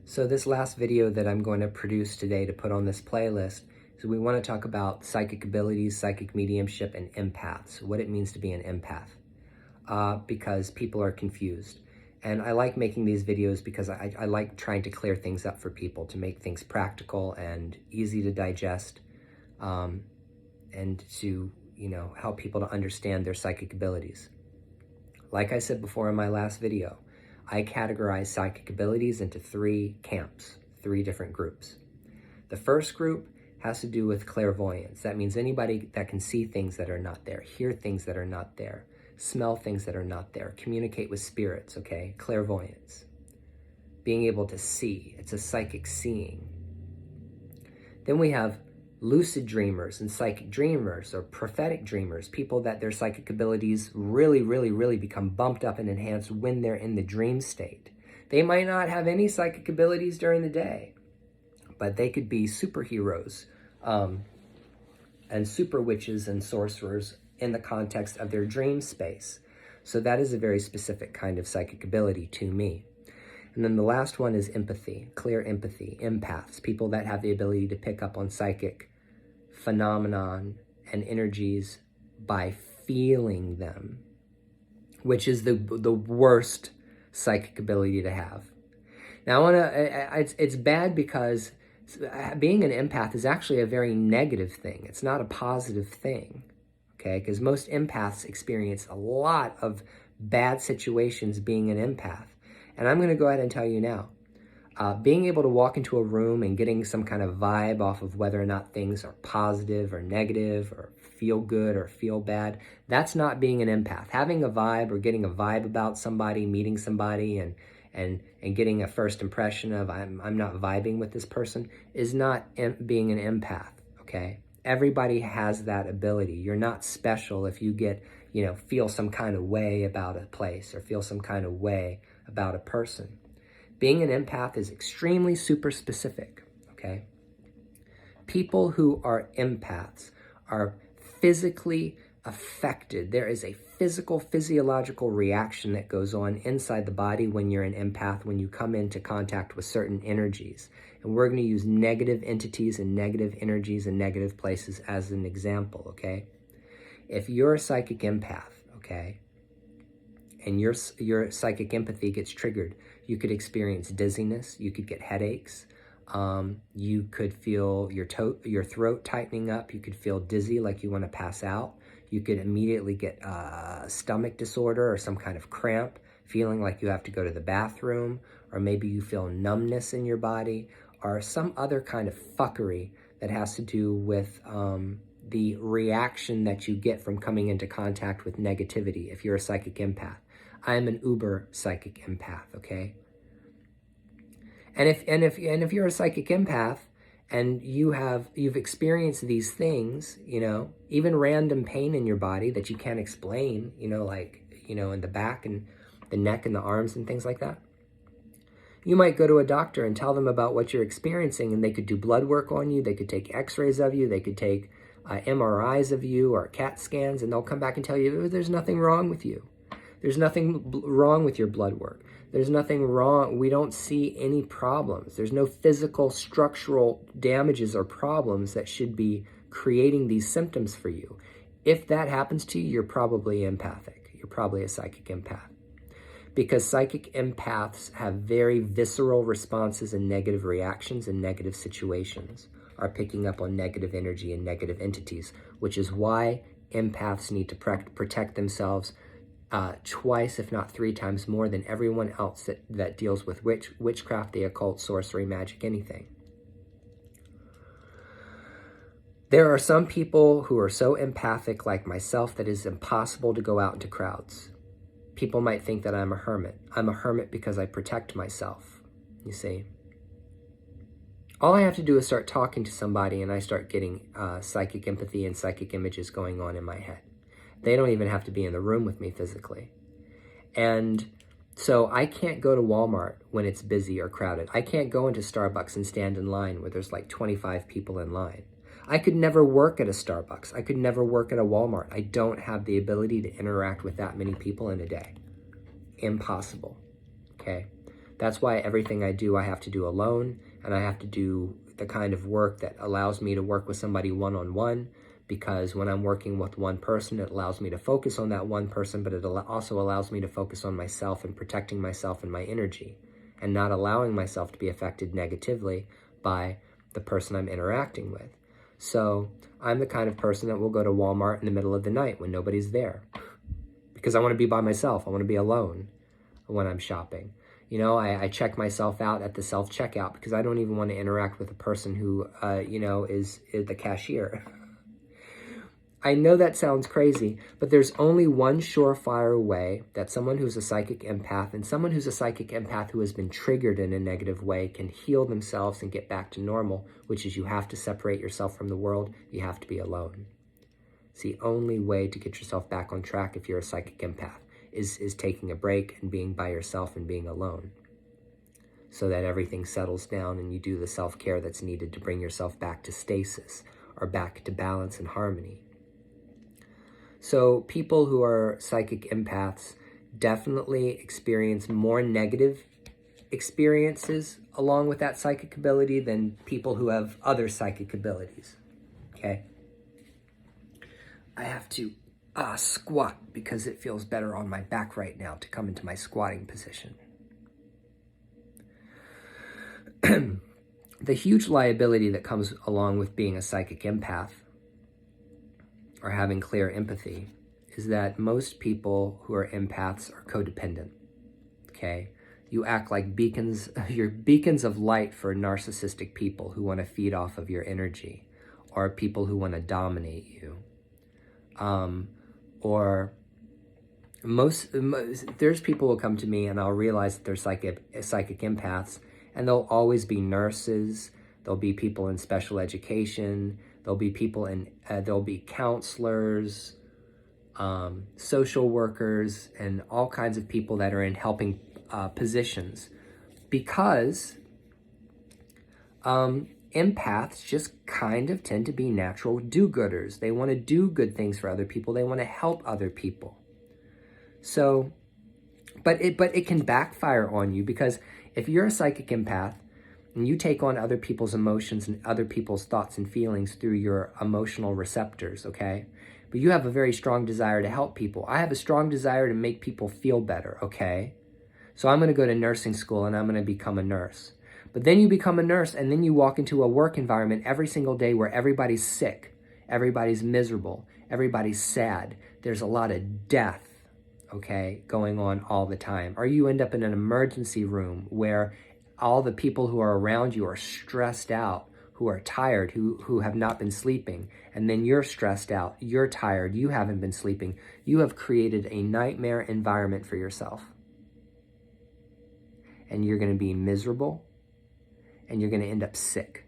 So this last video that I'm going to produce today to put on this playlist is we want to talk about psychic abilities, psychic mediumship, and empaths, what it means to be an empath, because people are confused. And I like making these videos because I like trying to clear things up for people, to make things practical and easy to digest, and to, help people to understand their psychic abilities. Like I said before in my last video, I categorize psychic abilities into three camps, three different groups. The first group has to do with clairvoyance. That means anybody that can see things that are not there, hear things that are not there, smell things that are not there, communicate with spirits, okay? Clairvoyance. Being able to see. It's a psychic seeing. Then we have lucid dreamers and psychic dreamers, or prophetic dreamers, people that their psychic abilities really become bumped up and enhanced when they're in the dream state. They might not have any psychic abilities during the day, but they could be superheroes and super witches and sorcerers in the context of their dream space. So that is a very specific kind of psychic ability to me. And then the last one is empathy, clear empathy, empaths, people that have the ability to pick up on psychic phenomenon and energies by feeling them, which is the worst psychic ability to have. Now, it's bad because being an empath is actually a very negative thing. It's not a positive thing, okay? Because most empaths experience a lot of bad situations being an empath. And I'm going to go ahead and tell you now, being able to walk into a room and getting some kind of vibe off of whether or not things are positive or negative or feel good or feel bad, that's not being an empath. Having a vibe or getting a vibe about somebody, meeting somebody and getting a first impression of I'm not vibing with this person is not being an empath, okay? Everybody has that ability. You're not special if you get, feel some kind of way about a place or feel some kind of way about a person. Being an empath is extremely super specific, okay? People who are empaths are physically affected. There is a physiological reaction that goes on inside the body when you're an empath, when you come into contact with certain energies. And we're going to use negative entities and negative energies and negative places as an example, okay? If you're a psychic empath, okay, and your psychic empathy gets triggered, you could experience dizziness, you could get headaches, you could feel your throat tightening up, you could feel dizzy like you want to pass out, you could immediately get a stomach disorder or some kind of cramp, feeling like you have to go to the bathroom, or maybe you feel numbness in your body, or some other kind of fuckery that has to do with the reaction that you get from coming into contact with negativity if you're a psychic empath. I'm an uber psychic empath, okay? And if you're a psychic empath and you've experienced these things, even random pain in your body that you can't explain, in the back and the neck and the arms and things like that, you might go to a doctor and tell them about what you're experiencing, and they could do blood work on you, they could take x-rays of you, they could take MRIs of you or CAT scans, and they'll come back and tell you there's nothing wrong with you. There's nothing wrong with your blood work. There's nothing wrong. We don't see any problems. There's no physical structural damages or problems that should be creating these symptoms for you. If that happens to you, you're probably empathic. You're probably a psychic empath. Because psychic empaths have very visceral responses and negative reactions in negative situations, are picking up on negative energy and negative entities, which is why empaths need to protect themselves twice, if not 3 times more than everyone else that deals with witchcraft, the occult, sorcery, magic, anything. There are some people who are so empathic, like myself, that it's impossible to go out into crowds. People might think that I'm a hermit. I'm a hermit because I protect myself, you see. All I have to do is start talking to somebody and I start getting psychic empathy and psychic images going on in my head. They don't even have to be in the room with me physically. And so I can't go to Walmart when it's busy or crowded. I can't go into Starbucks and stand in line where there's like 25 people in line. I could never work at a Starbucks. I could never work at a Walmart. I don't have the ability to interact with that many people in a day. Impossible, okay? That's why everything I do, I have to do alone, and I have to do the kind of work that allows me to work with somebody one-on-one, because when I'm working with one person, it allows me to focus on that one person, but it also allows me to focus on myself and protecting myself and my energy, and not allowing myself to be affected negatively by the person I'm interacting with. So I'm the kind of person that will go to Walmart in the middle of the night when nobody's there, because I want to be by myself. I want to be alone when I'm shopping. You know, I check myself out at the self-checkout because I don't even want to interact with a person who, you know, is the cashier. I know that sounds crazy, but there's only one surefire way that someone who's a psychic empath and someone who's a psychic empath who has been triggered in a negative way can heal themselves and get back to normal, which is you have to separate yourself from the world. You have to be alone. It's the only way to get yourself back on track if you're a psychic empath. Is taking a break and being by yourself and being alone, so that everything settles down and you do the self-care that's needed to bring yourself back to stasis or back to balance and harmony. So people who are psychic empaths definitely experience more negative experiences along with that psychic ability than people who have other psychic abilities, okay? I have to squat because it feels better on my back right now to come into my squatting position. The huge liability that comes along with being a psychic empath or having clear empathy is that most people who are empaths are codependent, okay? You act like beacons, you're beacons of light for narcissistic people who want to feed off of your energy, or people who want to dominate you. Or there's people who come to me and I'll realize that they're psychic empaths, and they'll always be nurses, there'll be people in special education, there'll be people in, there'll be counselors, social workers, and all kinds of people that are in helping positions, because empaths just kind of tend to be natural do-gooders. They want to do good things for other people. They want to help other people. So, but it can backfire on you, because if you're a psychic empath and you take on other people's emotions and other people's thoughts and feelings through your emotional receptors, okay? But you have a very strong desire to help people. I have a strong desire to make people feel better, okay? So I'm going to go to nursing school and I'm going to become a nurse. But then you become a nurse and then you walk into a work environment every single day where everybody's sick, everybody's miserable, everybody's sad. There's a lot of death, okay, going on all the time. Or you end up in an emergency room where all the people who are around you are stressed out, who are tired, who have not been sleeping. And then you're stressed out, you're tired, you haven't been sleeping. You have created a nightmare environment for yourself. And you're going to be miserable, and you're going to end up sick.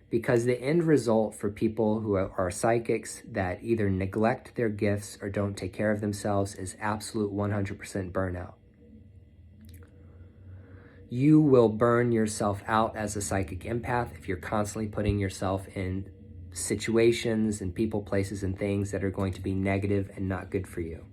Because the end result for people who are psychics that either neglect their gifts or don't take care of themselves is absolute 100% burnout. You will burn yourself out as a psychic empath if you're constantly putting yourself in situations and people, places, and things that are going to be negative and not good for you.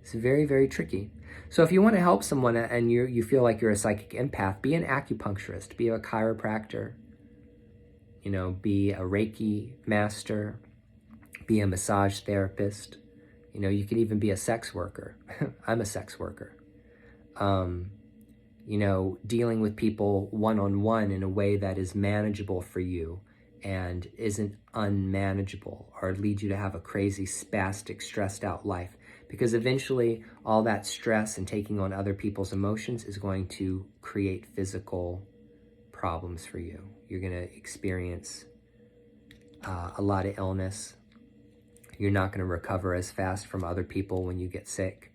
It's very, very tricky. So if you want to help someone and you feel like you're a psychic empath, be an acupuncturist, be a chiropractor, you know, be a Reiki master, be a massage therapist. You know, you can even be a sex worker. I'm a sex worker. You know, dealing with people one-on-one in a way that is manageable for you and isn't unmanageable or lead you to have a crazy, spastic, stressed out life. Because eventually all that stress and taking on other people's emotions is going to create physical problems for you. You're going to experience a lot of illness. You're not going to recover as fast from other people when you get sick.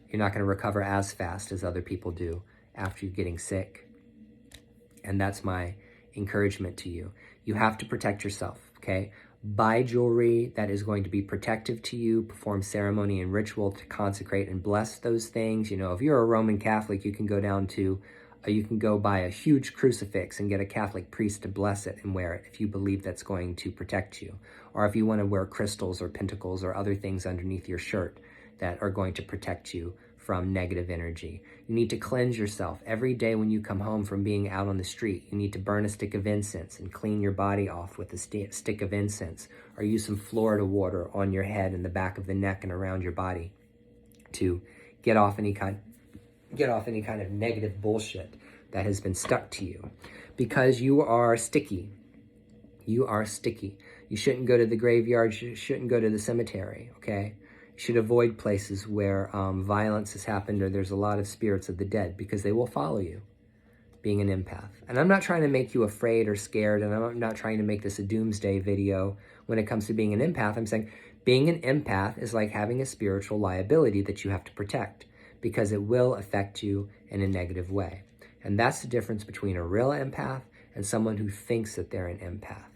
You're not going to recover as fast as other people do after you're getting sick. And that's my encouragement to you. You have to protect yourself, okay? Buy jewelry that is going to be protective to you, perform ceremony and ritual to consecrate and bless those things. You know, if you're a Roman Catholic, you can go down to, you can go buy a huge crucifix and get a Catholic priest to bless it and wear it if you believe that's going to protect you. Or if you want to wear crystals or pentacles or other things underneath your shirt that are going to protect you from negative energy. You need to cleanse yourself. Every day when you come home from being out on the street, you need to burn a stick of incense and clean your body off with a stick of incense, or use some Florida water on your head and the back of the neck and around your body to get off any kind of negative bullshit that has been stuck to you. Because you are sticky. You are sticky. You shouldn't go to the graveyard. You shouldn't go to the cemetery, okay? You should avoid places where violence has happened or there's a lot of spirits of the dead, because they will follow you, being an empath. And I'm not trying to make you afraid or scared, and I'm not trying to make this a doomsday video when it comes to being an empath. I'm saying being an empath is like having a spiritual liability that you have to protect, because it will affect you in a negative way. And that's the difference between a real empath and someone who thinks that they're an empath.